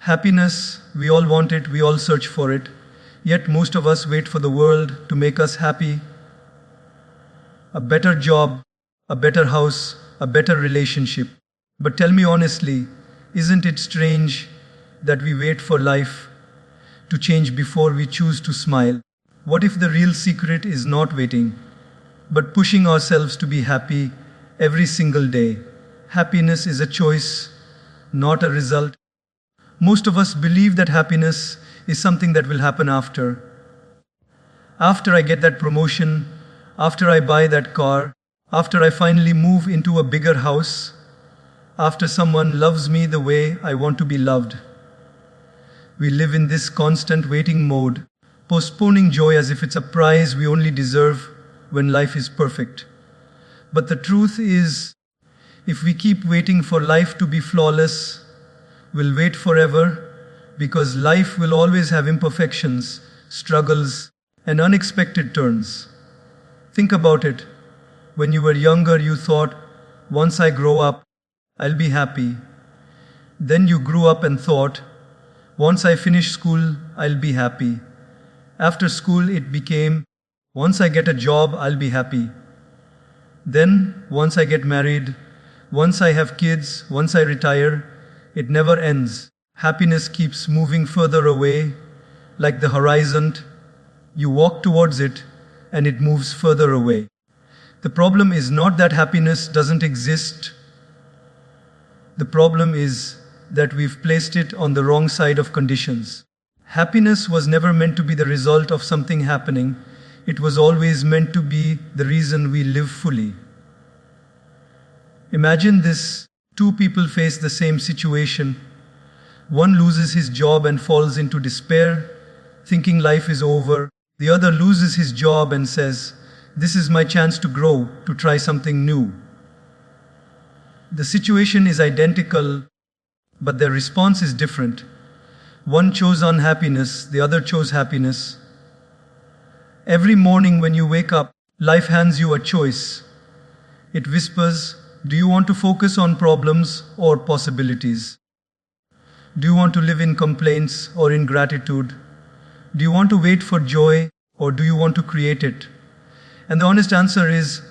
Happiness, we all want it, we all search for it. Yet most of us wait for the world to make us happy. A better job, a better house, a better relationship. But tell me honestly, isn't it strange that we wait for life to change before we choose to smile? What if the real secret is not waiting, but pushing ourselves to be happy every single day? Happiness is a choice, not a result. Most of us believe that happiness is something that will happen after. After I get that promotion, after I buy that car, after I finally move into a bigger house, after someone loves me the way I want to be loved. We live in this constant waiting mode, postponing joy as if it's a prize we only deserve when life is perfect. But the truth is, if we keep waiting for life to be flawless, we'll wait forever, because life will always have imperfections, struggles, and unexpected turns. Think about it. When you were younger, you thought, once I grow up, I'll be happy. Then you grew up and thought, once I finish school, I'll be happy. After school, it became, once I get a job, I'll be happy. Then, once I get married, once I have kids, once I retire, it never ends. Happiness keeps moving further away, like the horizon. You walk towards it, and it moves further away. The problem is not that happiness doesn't exist. The problem is that we've placed it on the wrong side of conditions. Happiness was never meant to be the result of something happening. It was always meant to be the reason we live fully. Imagine this. Two people face the same situation. One loses his job and falls into despair, thinking life is over. The other loses his job and says, "This is my chance to grow, to try something new." The situation is identical, but their response is different. One chose unhappiness, the other chose happiness. Every morning when you wake up, life hands you a choice. It whispers, do you want to focus on problems or possibilities? Do you want to live in complaints or in gratitude? Do you want to wait for joy or do you want to create it? And the honest answer is,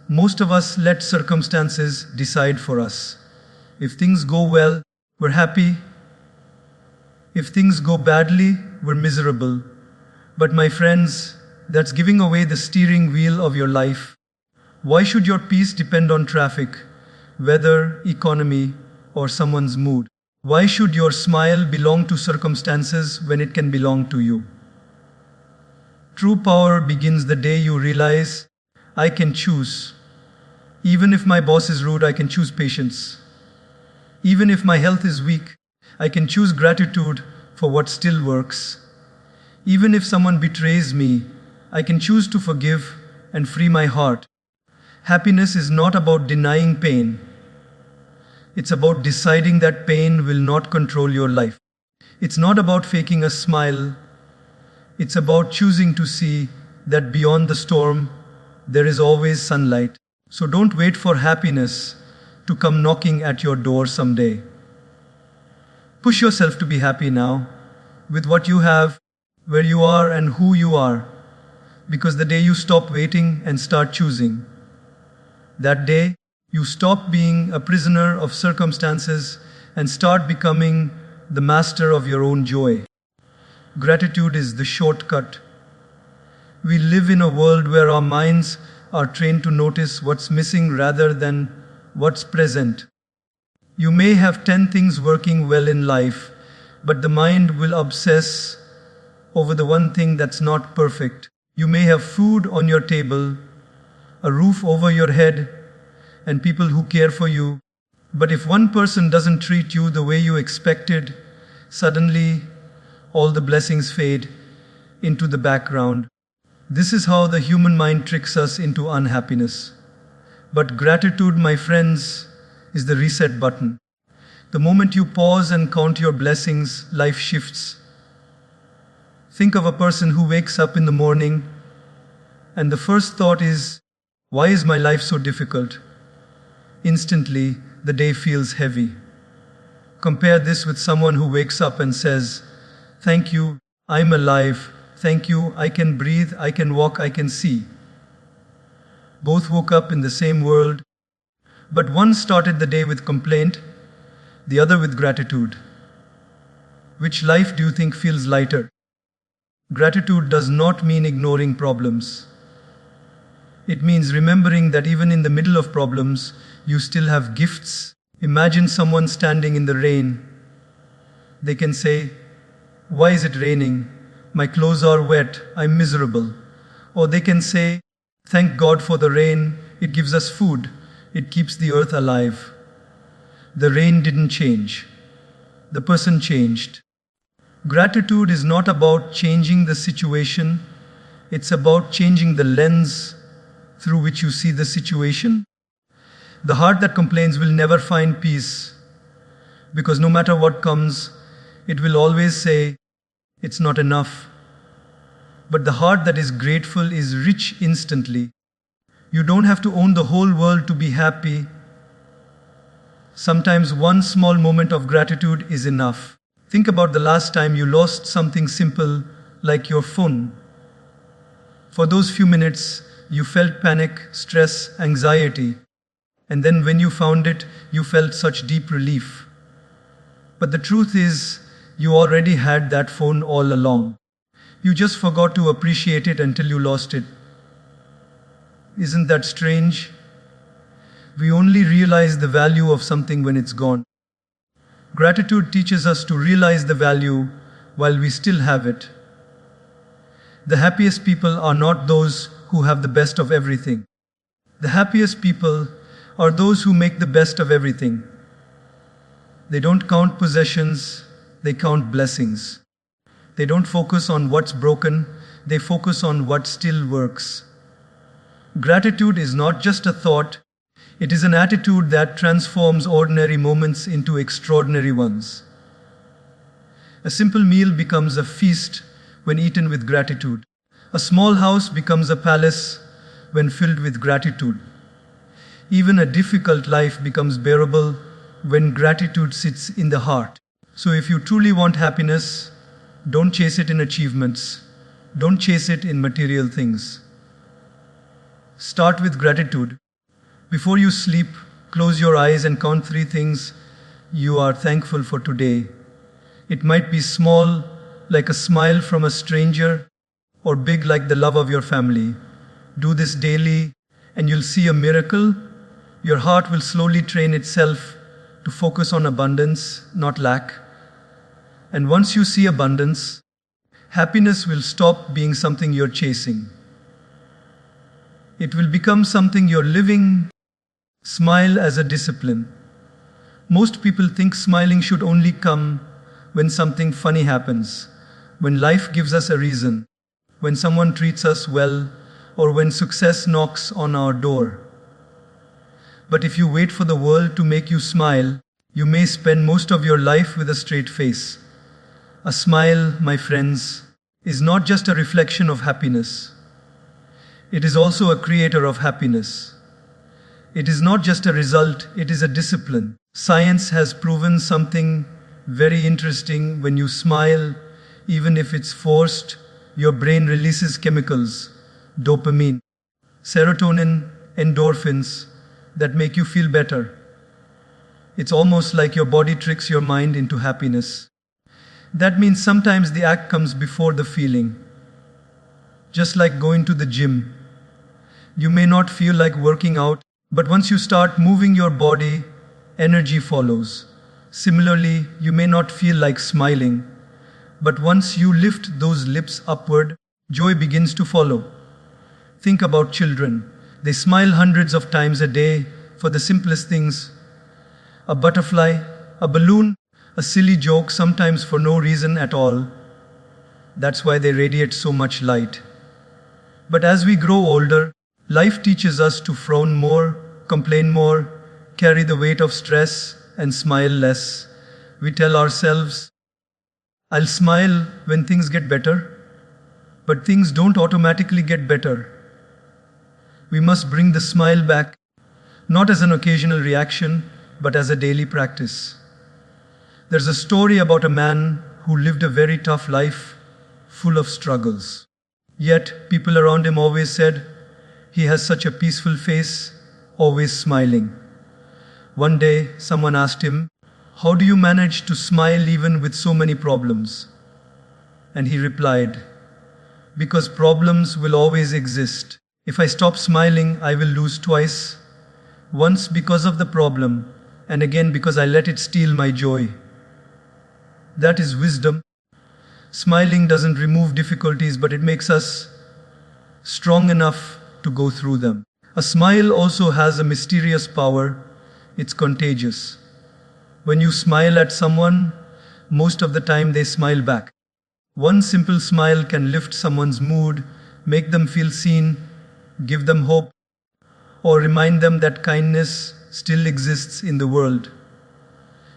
most of us let circumstances decide for us. If things go well, we're happy. If things go badly, we're miserable. But my friends, that's giving away the steering wheel of your life. Why should your peace depend on traffic, weather, economy, or someone's mood? Why should your smile belong to circumstances when it can belong to you? True power begins the day you realize, I can choose. Even if my boss is rude, I can choose patience. Even if my health is weak, I can choose gratitude for what still works. Even if someone betrays me, I can choose to forgive and free my heart. Happiness is not about denying pain. It's about deciding that pain will not control your life. It's not about faking a smile. It's about choosing to see that beyond the storm, there is always sunlight. So don't wait for happiness to come knocking at your door someday. Push yourself to be happy now, with what you have, where you are and who you are. Because the day you stop waiting and start choosing, that day you stop being a prisoner of circumstances and start becoming the master of your own joy. Gratitude is the shortcut. We live in a world where our minds are trained to notice what's missing rather than what's present. You may have 10 things working well in life, but the mind will obsess over the one thing that's not perfect. You may have food on your table, a roof over your head, and people who care for you. But if one person doesn't treat you the way you expected, suddenly all the blessings fade into the background. This is how the human mind tricks us into unhappiness. But gratitude, my friends, is the reset button. The moment you pause and count your blessings, life shifts. Think of a person who wakes up in the morning and the first thought is, why is my life so difficult? Instantly, the day feels heavy. Compare this with someone who wakes up and says, "Thank you, I'm alive. Thank you, I can breathe, I can walk, I can see." Both woke up in the same world, but one started the day with complaint, the other with gratitude. Which life do you think feels lighter? Gratitude does not mean ignoring problems. It means remembering that even in the middle of problems, you still have gifts. Imagine someone standing in the rain. They can say, "Why is it raining? My clothes are wet, I'm miserable." Or they can say, "Thank God for the rain, it gives us food, it keeps the earth alive." The rain didn't change. The person changed. Gratitude is not about changing the situation, it's about changing the lens through which you see the situation. The heart that complains will never find peace, because no matter what comes, it will always say, "It's not enough." But the heart that is grateful is rich instantly. You don't have to own the whole world to be happy. Sometimes one small moment of gratitude is enough. Think about the last time you lost something simple like your phone. For those few minutes, you felt panic, stress, anxiety. And then when you found it, you felt such deep relief. But the truth is, you already had that phone all along. You just forgot to appreciate it until you lost it. Isn't that strange? We only realize the value of something when it's gone. Gratitude teaches us to realize the value while we still have it. The happiest people are not those who have the best of everything. The happiest people are those who make the best of everything. They don't count possessions, they count blessings. They don't focus on what's broken, they focus on what still works. Gratitude is not just a thought, it is an attitude that transforms ordinary moments into extraordinary ones. A simple meal becomes a feast when eaten with gratitude. A small house becomes a palace when filled with gratitude. Even a difficult life becomes bearable when gratitude sits in the heart. So if you truly want happiness, don't chase it in achievements. Don't chase it in material things. Start with gratitude. Before you sleep, close your eyes and count 3 things you are thankful for today. It might be small, like a smile from a stranger, or big like the love of your family. Do this daily, and you'll see a miracle. Your heart will slowly train itself to focus on abundance, not lack. And once you see abundance, happiness will stop being something you're chasing. It will become something you're living. Smile as a discipline. Most people think smiling should only come when something funny happens, when life gives us a reason, when someone treats us well, or when success knocks on our door. But if you wait for the world to make you smile, you may spend most of your life with a straight face. A smile, my friends, is not just a reflection of happiness. It is also a creator of happiness. It is not just a result, it is a discipline. Science has proven something very interesting. When you smile, even if it's forced, your brain releases chemicals, dopamine, serotonin, endorphins, that make you feel better. It's almost like your body tricks your mind into happiness. That means sometimes the act comes before the feeling. Just like going to the gym. You may not feel like working out, but once you start moving your body, energy follows. Similarly, you may not feel like smiling, but once you lift those lips upward, joy begins to follow. Think about children. They smile hundreds of times a day for the simplest things. A butterfly, a balloon, a silly joke, sometimes for no reason at all. That's why they radiate so much light. But as we grow older, life teaches us to frown more, complain more, carry the weight of stress, and smile less. We tell ourselves, "I'll smile when things get better." But things don't automatically get better. We must bring the smile back, not as an occasional reaction, but as a daily practice. There's a story about a man who lived a very tough life, full of struggles. Yet, people around him always said, he has such a peaceful face, always smiling. One day, someone asked him, how do you manage to smile even with so many problems? And he replied, because problems will always exist. If I stop smiling, I will lose twice. Once because of the problem, and again because I let it steal my joy. That is wisdom. Smiling doesn't remove difficulties, but it makes us strong enough to go through them. A smile also has a mysterious power. It's contagious. When you smile at someone, most of the time they smile back. One simple smile can lift someone's mood, make them feel seen, give them hope, or remind them that kindness still exists in the world.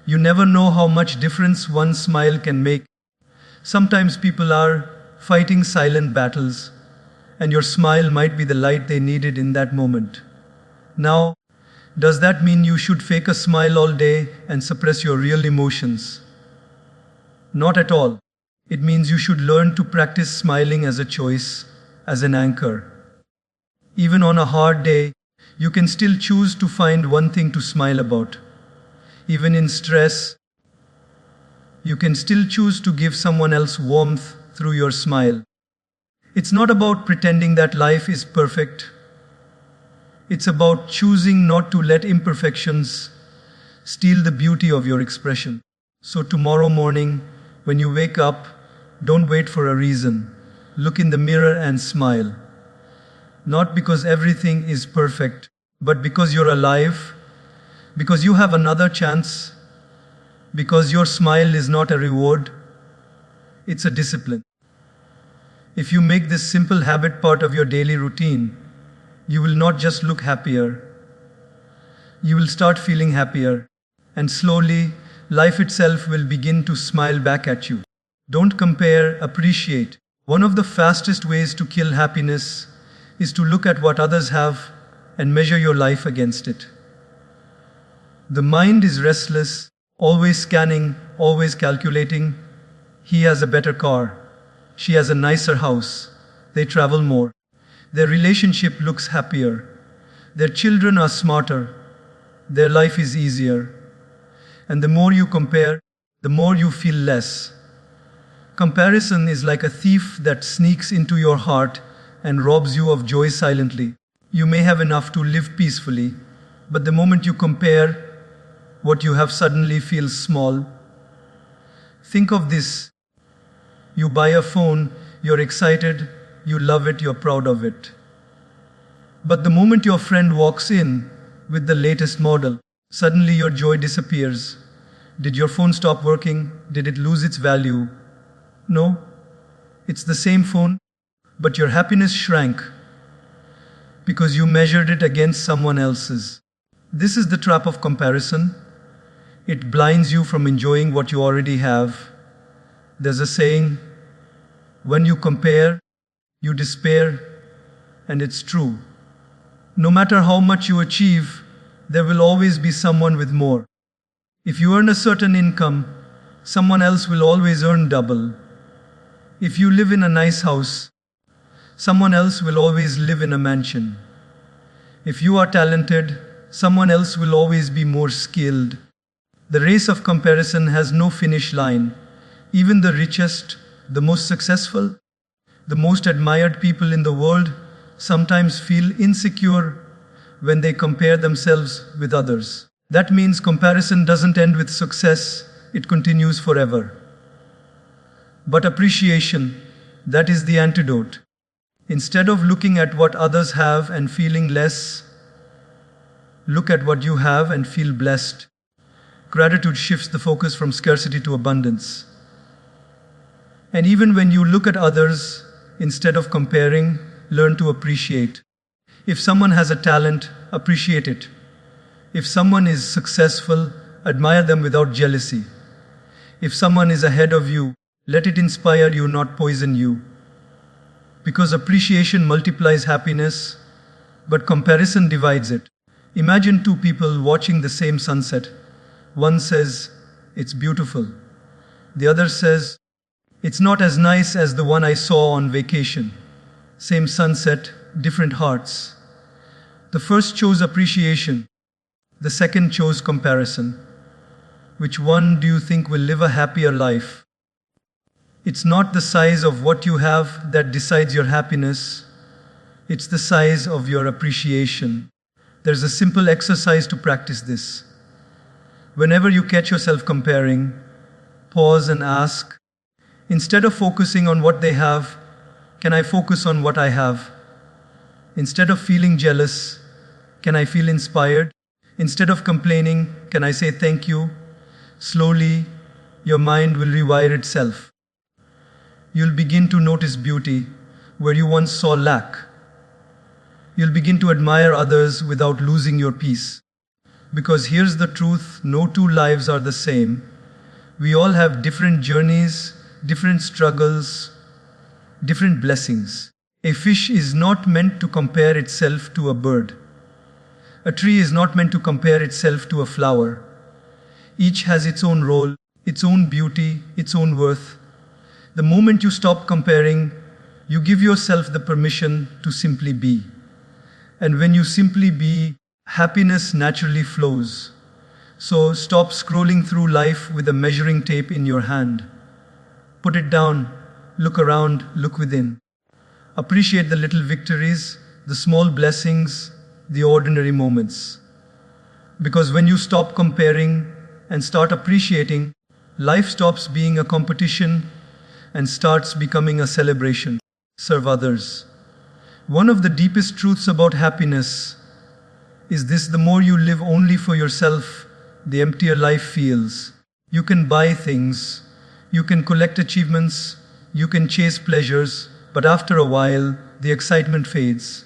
You never know how much difference one smile can make. Sometimes people are fighting silent battles, and your smile might be the light they needed in that moment. Now, does that mean you should fake a smile all day and suppress your real emotions? Not at all. It means you should learn to practice smiling as a choice, as an anchor. Even on a hard day, you can still choose to find one thing to smile about. Even in stress, you can still choose to give someone else warmth through your smile. It's not about pretending that life is perfect. It's about choosing not to let imperfections steal the beauty of your expression. So tomorrow morning, when you wake up, don't wait for a reason. Look in the mirror and smile. Not because everything is perfect, but because you're alive, because you have another chance, because your smile is not a reward, it's a discipline. If you make this simple habit part of your daily routine, you will not just look happier, you will start feeling happier, and slowly, life itself will begin to smile back at you. Don't compare, appreciate. One of the fastest ways to kill happiness is to look at what others have and measure your life against it. The mind is restless, always scanning, always calculating. He has a better car. She has a nicer house. They travel more. Their relationship looks happier. Their children are smarter. Their life is easier. And the more you compare, the more you feel less. Comparison is like a thief that sneaks into your heart and robs you of joy silently. You may have enough to live peacefully, but the moment you compare, what you have suddenly feels small. Think of this. You buy a phone, you're excited, you love it, you're proud of it. But the moment your friend walks in with the latest model, suddenly your joy disappears. Did your phone stop working? Did it lose its value? No. It's the same phone, but your happiness shrank because you measured it against someone else's. This is the trap of comparison. It blinds you from enjoying what you already have. There's a saying, when you compare, you despair, and it's true. No matter how much you achieve, there will always be someone with more. If you earn a certain income, someone else will always earn double. If you live in a nice house, someone else will always live in a mansion. If you are talented, someone else will always be more skilled. The race of comparison has no finish line. Even the richest, the most successful, the most admired people in the world sometimes feel insecure when they compare themselves with others. That means comparison doesn't end with success, it continues forever. But appreciation, that is the antidote. Instead of looking at what others have and feeling less, look at what you have and feel blessed. Gratitude shifts the focus from scarcity to abundance. And even when you look at others, instead of comparing, learn to appreciate. If someone has a talent, appreciate it. If someone is successful, admire them without jealousy. If someone is ahead of you, let it inspire you, not poison you. Because appreciation multiplies happiness, but comparison divides it. Imagine two people watching the same sunset. One says, "It's beautiful." The other says, "It's not as nice as the one I saw on vacation." Same sunset, different hearts. The first chose appreciation. The second chose comparison. Which one do you think will live a happier life? It's not the size of what you have that decides your happiness. It's the size of your appreciation. There's a simple exercise to practice this. Whenever you catch yourself comparing, pause and ask, instead of focusing on what they have, can I focus on what I have? Instead of feeling jealous, can I feel inspired? Instead of complaining, can I say thank you? Slowly, your mind will rewire itself. You'll begin to notice beauty where you once saw lack. You'll begin to admire others without losing your peace. Because here's the truth, no two lives are the same. We all have different journeys, different struggles, different blessings. A fish is not meant to compare itself to a bird. A tree is not meant to compare itself to a flower. Each has its own role, its own beauty, its own worth. The moment you stop comparing, you give yourself the permission to simply be. And when you simply be, happiness naturally flows. So stop scrolling through life with a measuring tape in your hand. Put it down, look around, look within. Appreciate the little victories, the small blessings, the ordinary moments. Because when you stop comparing and start appreciating, life stops being a competition and starts becoming a celebration. Serve others. One of the deepest truths about happiness is this: the more you live only for yourself, the emptier life feels. You can buy things, you can collect achievements, you can chase pleasures, but after a while, the excitement fades.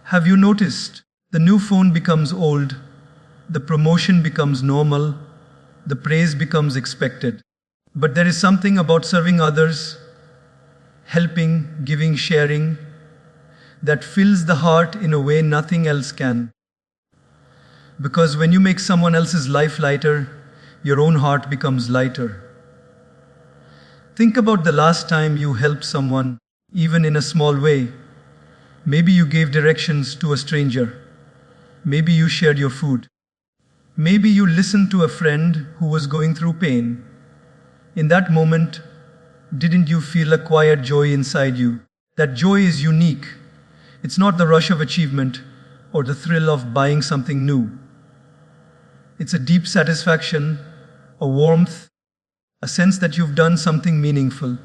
Have you noticed? The new phone becomes old, the promotion becomes normal, the praise becomes expected. But there is something about serving others, helping, giving, sharing, that fills the heart in a way nothing else can. Because when you make someone else's life lighter, your own heart becomes lighter. Think about the last time you helped someone, even in a small way. Maybe you gave directions to a stranger. Maybe you shared your food. Maybe you listened to a friend who was going through pain. In that moment, didn't you feel a quiet joy inside you? That joy is unique. It's not the rush of achievement or the thrill of buying something new. It's a deep satisfaction, a warmth, a sense that you've done something meaningful.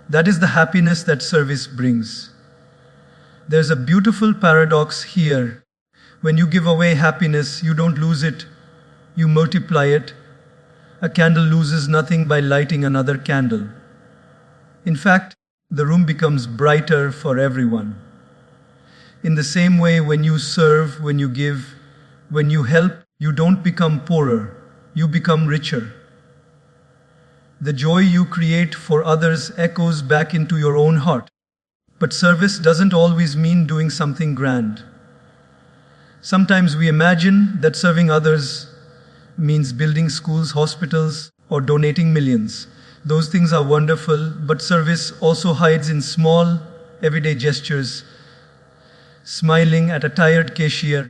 That is the happiness that service brings. There's a beautiful paradox here. When you give away happiness, you don't lose it, you multiply it. A candle loses nothing by lighting another candle. In fact, the room becomes brighter for everyone. In the same way, when you serve, when you give, when you help, you don't become poorer, you become richer. The joy you create for others echoes back into your own heart. But service doesn't always mean doing something grand. Sometimes we imagine that serving others means building schools, hospitals, or donating millions. Those things are wonderful, but service also hides in small, everyday gestures. Smiling at a tired cashier,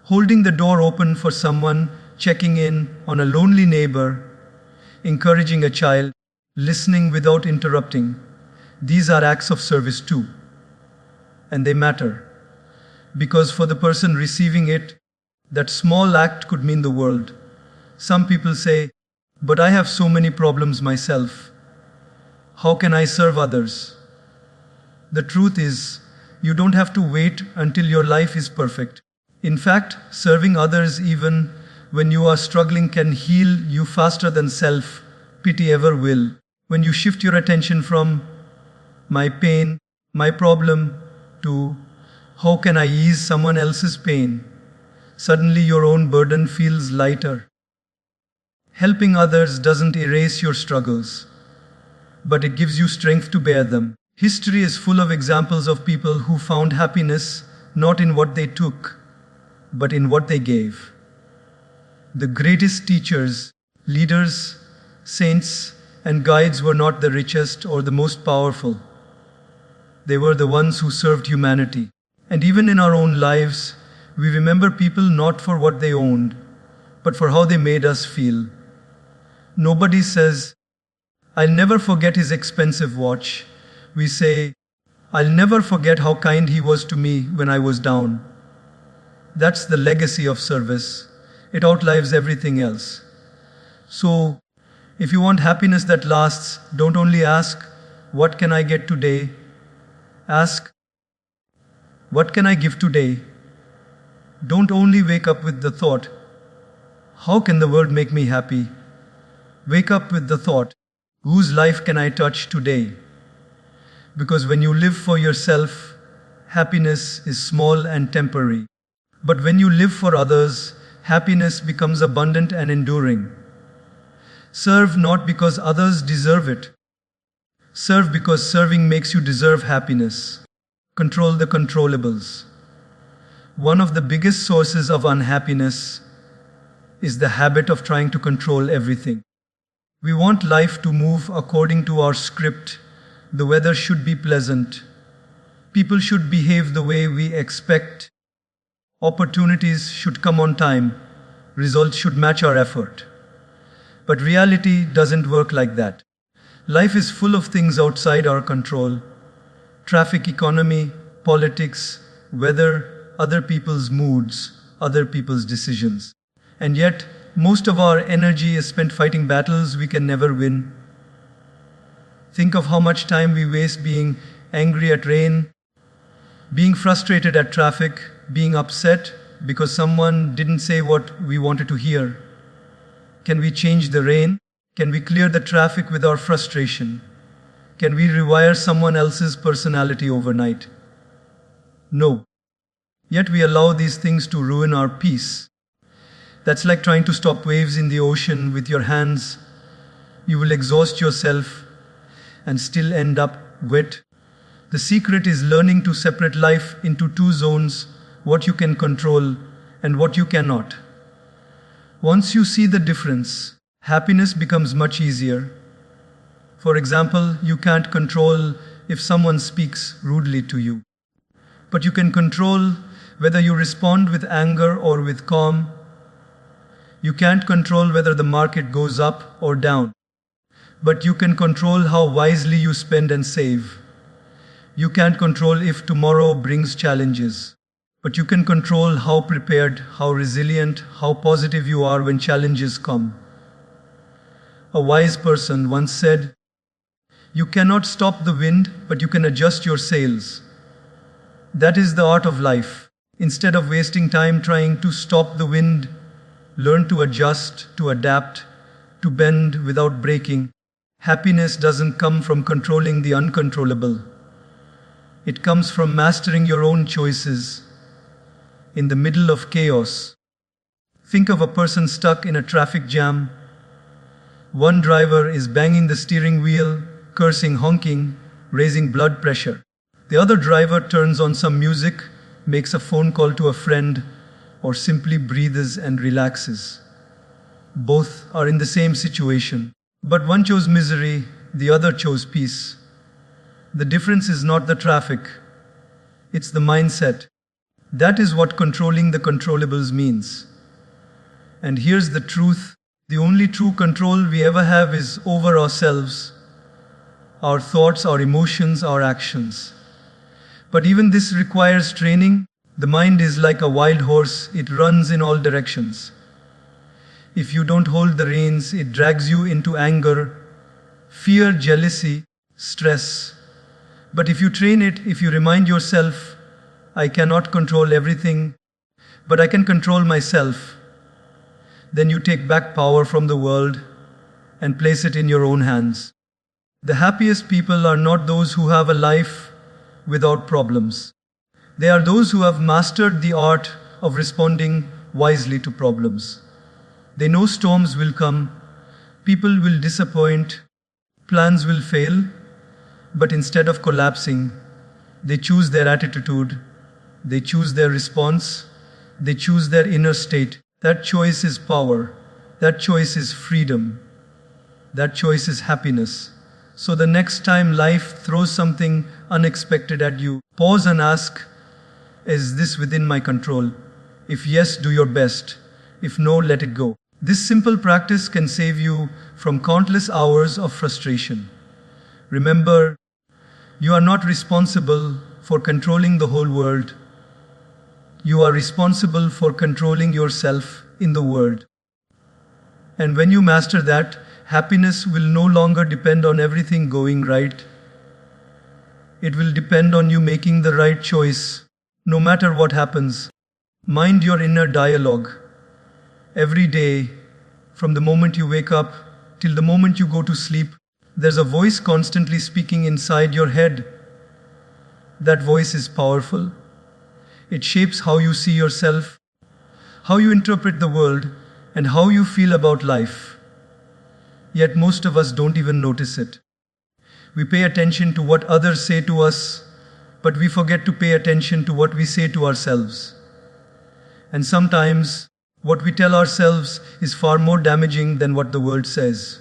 holding the door open for someone, checking in on a lonely neighbor, encouraging a child, listening without interrupting. These are acts of service too. And they matter. Because for the person receiving it, that small act could mean the world. Some people say, "But I have so many problems myself. How can I serve others?" The truth is, you don't have to wait until your life is perfect. In fact, serving others even when you are struggling can heal you faster than self-pity ever will. When you shift your attention from my pain, my problem, to how can I ease someone else's pain, suddenly your own burden feels lighter. Helping others doesn't erase your struggles, but it gives you strength to bear them. History is full of examples of people who found happiness not in what they took, but in what they gave. The greatest teachers, Leaders, saints, and guides were not the richest or the most powerful. They were the ones who served humanity. And even in our own lives, we remember people not for what they owned, but for how they made us feel. Nobody says, "I'll never forget his expensive watch." We say, "I'll never forget how kind he was to me when I was down." That's the legacy of service. It outlives everything else. So, if you want happiness that lasts, don't only ask, "What can I get today?" Ask, "What can I give today?" Don't only wake up with the thought, "How can the world make me happy?" Wake up with the thought, "Whose life can I touch today?" Because when you live for yourself, happiness is small and temporary. But when you live for others, happiness becomes abundant and enduring. Serve not because others deserve it. Serve because serving makes you deserve happiness. Control the controllables. One of the biggest sources of unhappiness is the habit of trying to control everything. We want life to move according to our script. The weather should be pleasant. People should behave the way we expect. Opportunities should come on time. Results should match our effort. But reality doesn't work like that. Life is full of things outside our control. Traffic, economy, politics, weather, other people's moods, other people's decisions. And yet, most of our energy is spent fighting battles we can never win. Think of how much time we waste being angry at rain, being frustrated at traffic, being upset because someone didn't say what we wanted to hear. Can we change the rain? Can we clear the traffic with our frustration? Can we rewire someone else's personality overnight? No. Yet we allow these things to ruin our peace. That's like trying to stop waves in the ocean with your hands. You will exhaust yourself and still end up wet. The secret is learning to separate life into two zones, what you can control and what you cannot. Once you see the difference, happiness becomes much easier. For example, you can't control if someone speaks rudely to you. But you can control whether you respond with anger or with calm. You can't control whether the market goes up or down. But you can control how wisely you spend and save. You can't control if tomorrow brings challenges. But you can control how prepared, how resilient, how positive you are when challenges come. A wise person once said, "You cannot stop the wind, but you can adjust your sails." That is the art of life. Instead of wasting time trying to stop the wind, learn to adjust, to adapt, to bend without breaking. Happiness doesn't come from controlling the uncontrollable. It comes from mastering your own choices. In the middle of chaos, think of a person stuck in a traffic jam. One driver is banging the steering wheel, cursing, honking, raising blood pressure. The other driver turns on some music, makes a phone call to a friend, or simply breathes and relaxes. Both are in the same situation, but one chose misery, the other chose peace. The difference is not the traffic, it's the mindset. That is what controlling the controllables means. And here's the truth, the only true control we ever have is over ourselves, our thoughts, our emotions, our actions. But even this requires training. The mind is like a wild horse, it runs in all directions. If you don't hold the reins, it drags you into anger, fear, jealousy, stress. But if you train it, if you remind yourself, "I cannot control everything, but I can control myself," then you take back power from the world and place it in your own hands. The happiest people are not those who have a life without problems. They are those who have mastered the art of responding wisely to problems. They know storms will come, people will disappoint, plans will fail, but instead of collapsing, they choose their attitude, they choose their response, they choose their inner state. That choice is power. That choice is freedom. That choice is happiness. So the next time life throws something unexpected at you, pause and ask, is this within my control? If yes, do your best. If no, let it go. This simple practice can save you from countless hours of frustration. Remember, you are not responsible for controlling the whole world. You are responsible for controlling yourself in the world. And when you master that, happiness will no longer depend on everything going right. It will depend on you making the right choice, no matter what happens. Mind your inner dialogue. Every day, from the moment you wake up till the moment you go to sleep, there's a voice constantly speaking inside your head. That voice is powerful. It shapes how you see yourself, how you interpret the world, and how you feel about life. Yet most of us don't even notice it. We pay attention to what others say to us, but we forget to pay attention to what we say to ourselves. And sometimes, what we tell ourselves is far more damaging than what the world says.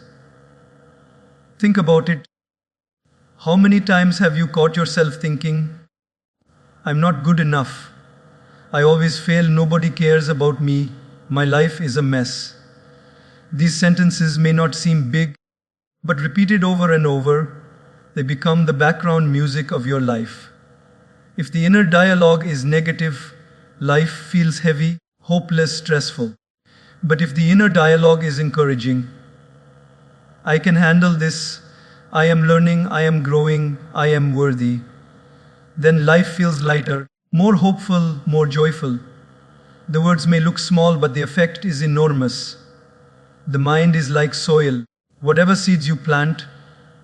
Think about it. How many times have you caught yourself thinking, I'm not good enough. I always fail, nobody cares about me. My life is a mess. These sentences may not seem big, but repeated over and over, they become the background music of your life. If the inner dialogue is negative, life feels heavy, hopeless, stressful. But if the inner dialogue is encouraging, I can handle this, I am learning, I am growing, I am worthy, then life feels lighter, more hopeful, more joyful. The words may look small, but the effect is enormous. The mind is like soil. Whatever seeds you plant,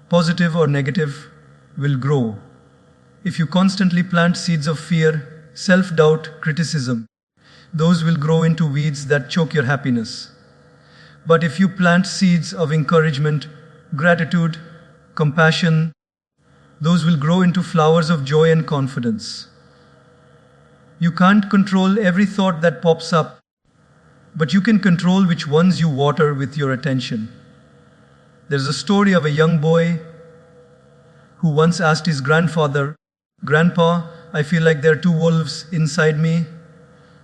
positive or negative, will grow. If you constantly plant seeds of fear, self-doubt, criticism, those will grow into weeds that choke your happiness. But if you plant seeds of encouragement, gratitude, compassion, those will grow into flowers of joy and confidence. You can't control every thought that pops up, but you can control which ones you water with your attention. There's a story of a young boy who once asked his grandfather, Grandpa, I feel like there are two wolves inside me.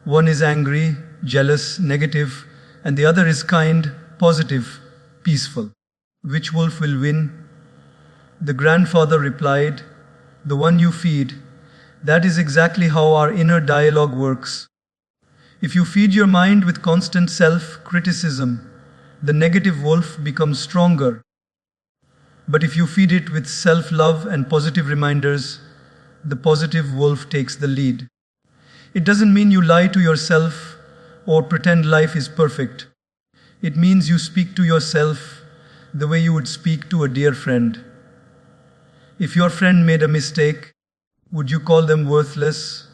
One is angry, jealous, negative, and the other is kind, positive, peaceful. Which wolf will win? The grandfather replied, the one you feed. That is exactly how our inner dialogue works. If you feed your mind with constant self-criticism, the negative wolf becomes stronger. But if you feed it with self-love and positive reminders, the positive wolf takes the lead. It doesn't mean you lie to yourself or pretend life is perfect. It means you speak to yourself the way you would speak to a dear friend. If your friend made a mistake, would you call them worthless?